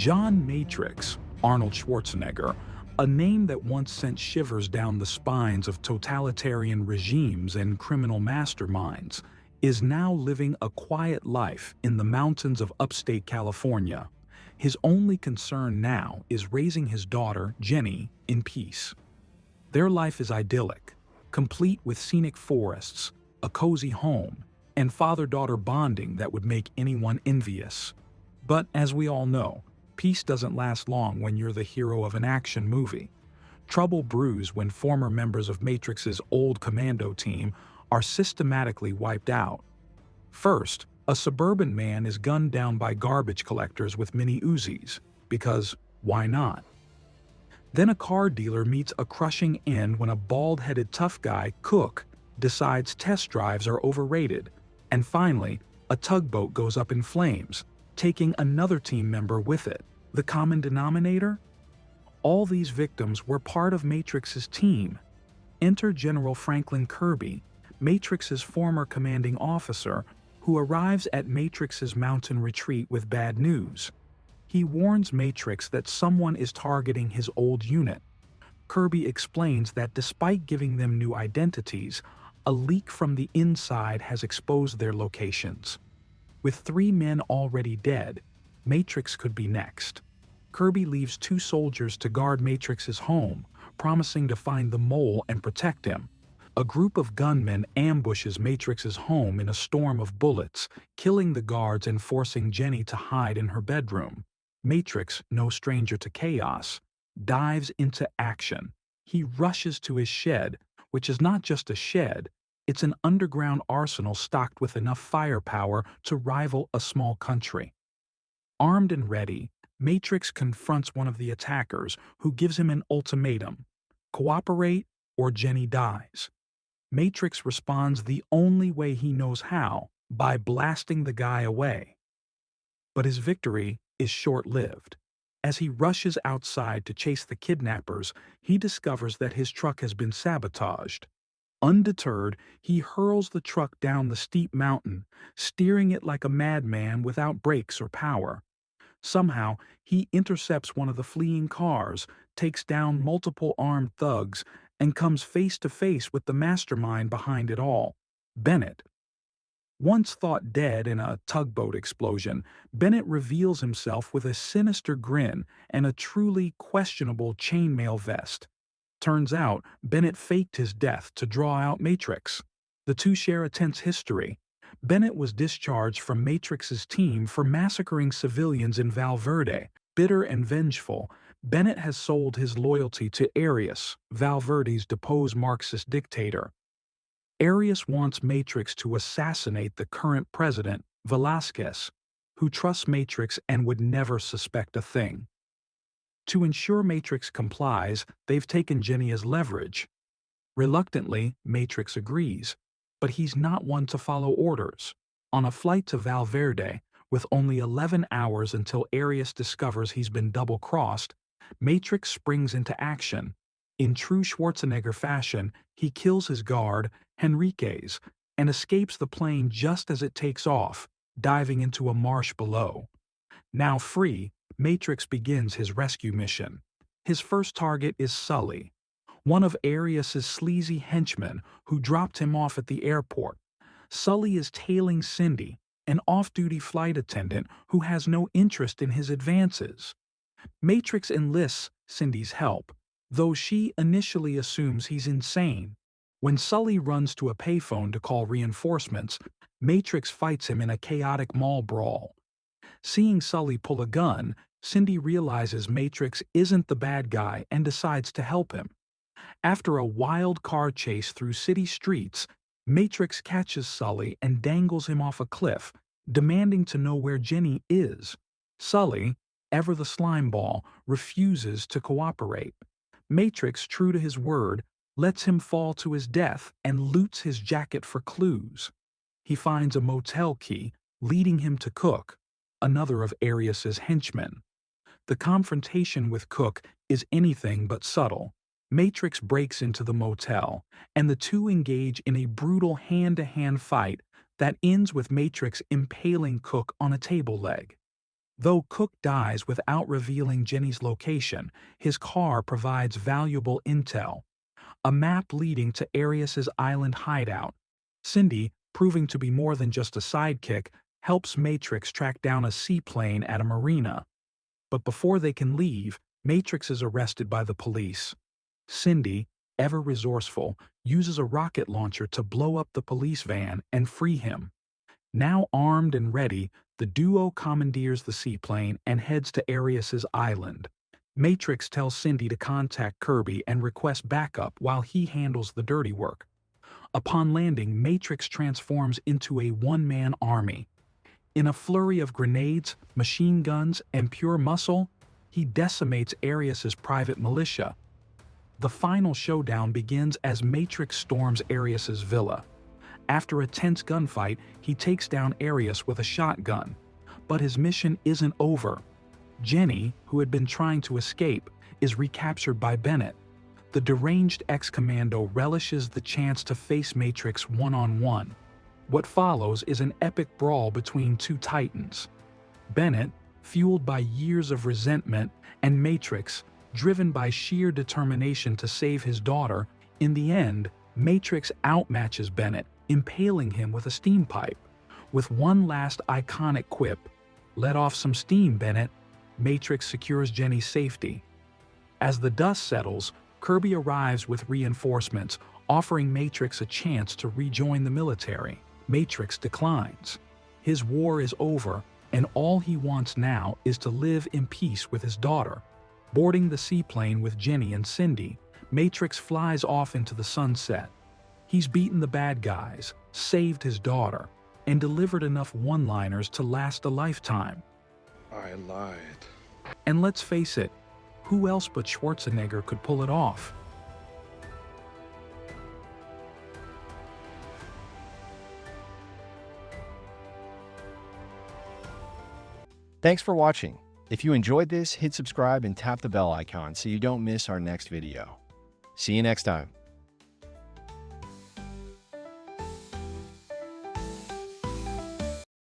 John Matrix, Arnold Schwarzenegger, a name that once sent shivers down the spines of totalitarian regimes and criminal masterminds, is now living a quiet life in the mountains of upstate California. His only concern now is raising his daughter, Jenny, in peace. Their life is idyllic, complete with scenic forests, a cozy home, and father-daughter bonding that would make anyone envious. But as we all know, peace doesn't last long when you're the hero of an action movie. Trouble brews when former members of Matrix's old Commando team are systematically wiped out. First, a suburban man is gunned down by garbage collectors with mini Uzis, because why not? Then a car dealer meets a crushing end when a bald-headed tough guy, Cook, decides test drives are overrated. And finally, a tugboat goes up in flames, taking another team member with it. The common denominator? All these victims were part of Matrix's team. Enter General Franklin Kirby, Matrix's former commanding officer, who arrives at Matrix's mountain retreat with bad news. He warns Matrix that someone is targeting his old unit. Kirby explains that despite giving them new identities, a leak from the inside has exposed their locations. With 3 men already dead, Matrix could be next. Kirby leaves 2 soldiers to guard Matrix's home, promising to find the mole and protect him. A group of gunmen ambushes Matrix's home in a storm of bullets, killing the guards and forcing Jenny to hide in her bedroom. Matrix, no stranger to chaos, dives into action. He rushes to his shed, which is not just a shed, it's an underground arsenal stocked with enough firepower to rival a small country. Armed and ready, Matrix confronts one of the attackers, who gives him an ultimatum: cooperate or Jenny dies. Matrix responds the only way he knows how, by blasting the guy away. But his victory is short-lived. As he rushes outside to chase the kidnappers, he discovers that his truck has been sabotaged. Undeterred, he hurls the truck down the steep mountain, steering it like a madman without brakes or power. Somehow, he intercepts one of the fleeing cars, takes down multiple armed thugs, and comes face to face with the mastermind behind it all, Bennett. Once thought dead in a tugboat explosion, Bennett reveals himself with a sinister grin and a truly questionable chainmail vest. Turns out, Bennett faked his death to draw out Matrix. The two share a tense history. Bennett was discharged from Matrix's team for massacring civilians in Val Verde. Bitter and vengeful, Bennett has sold his loyalty to Arias, Val Verde's deposed Marxist dictator. Arias wants Matrix to assassinate the current president, Velasquez, who trusts Matrix and would never suspect a thing. To ensure Matrix complies, they've taken Jenny as leverage. Reluctantly, Matrix agrees, but he's not one to follow orders. On a flight to Val Verde, with only 11 hours until Arias discovers he's been double-crossed, Matrix springs into action. In true Schwarzenegger fashion, he kills his guard, Henriquez, and escapes the plane just as it takes off, diving into a marsh below. Now free, Matrix begins his rescue mission. His first target is Sully, one of Arias's sleazy henchmen who dropped him off at the airport. Sully is tailing Cindy, an off-duty flight attendant who has no interest in his advances. Matrix enlists Cindy's help, though she initially assumes he's insane. When Sully runs to a payphone to call reinforcements, Matrix fights him in a chaotic mall brawl. Seeing Sully pull a gun, Cindy realizes Matrix isn't the bad guy and decides to help him. After a wild car chase through city streets, Matrix catches Sully and dangles him off a cliff, demanding to know where Jenny is. Sully, ever the slimeball, refuses to cooperate. Matrix, true to his word, lets him fall to his death and loots his jacket for clues. He finds a motel key, leading him to Cook, another of Arias's henchmen. The confrontation with Cook is anything but subtle. Matrix breaks into the motel, and the two engage in a brutal hand-to-hand fight that ends with Matrix impaling Cook on a table leg. Though Cook dies without revealing Jenny's location, his car provides valuable intel, a map leading to Arius's island hideout. Cindy, proving to be more than just a sidekick, helps Matrix track down a seaplane at a marina. But before they can leave, Matrix is arrested by the police. Cindy, ever resourceful, uses a rocket launcher to blow up the police van and free him. Now armed and ready, the duo commandeers the seaplane and heads to Arius's island. Matrix tells Cindy to contact Kirby and request backup while he handles the dirty work. Upon landing, Matrix transforms into a one-man army. In a flurry of grenades, machine guns, and pure muscle, he decimates Arius's private militia. The final showdown begins as Matrix storms Arius's villa. After a tense gunfight, he takes down Arius with a shotgun. But his mission isn't over. Jenny, who had been trying to escape, is recaptured by Bennett. The deranged ex-commando relishes the chance to face Matrix one-on-one. What follows is an epic brawl between two titans. Bennett, fueled by years of resentment, and Matrix, driven by sheer determination to save his daughter. In the end, Matrix outmatches Bennett, impaling him with a steam pipe. With one last iconic quip, "Let off some steam, Bennett," Matrix secures Jenny's safety. As the dust settles, Kirby arrives with reinforcements, offering Matrix a chance to rejoin the military. Matrix declines. His war is over, and all he wants now is to live in peace with his daughter. Boarding the seaplane with Jenny and Cindy, Matrix flies off into the sunset. He's beaten the bad guys, saved his daughter, and delivered enough one-liners to last a lifetime. I lied. And let's face it, who else but Schwarzenegger could pull it off? Thanks for watching. If you enjoyed this, hit subscribe and tap the bell icon so you don't miss our next video. See you next time.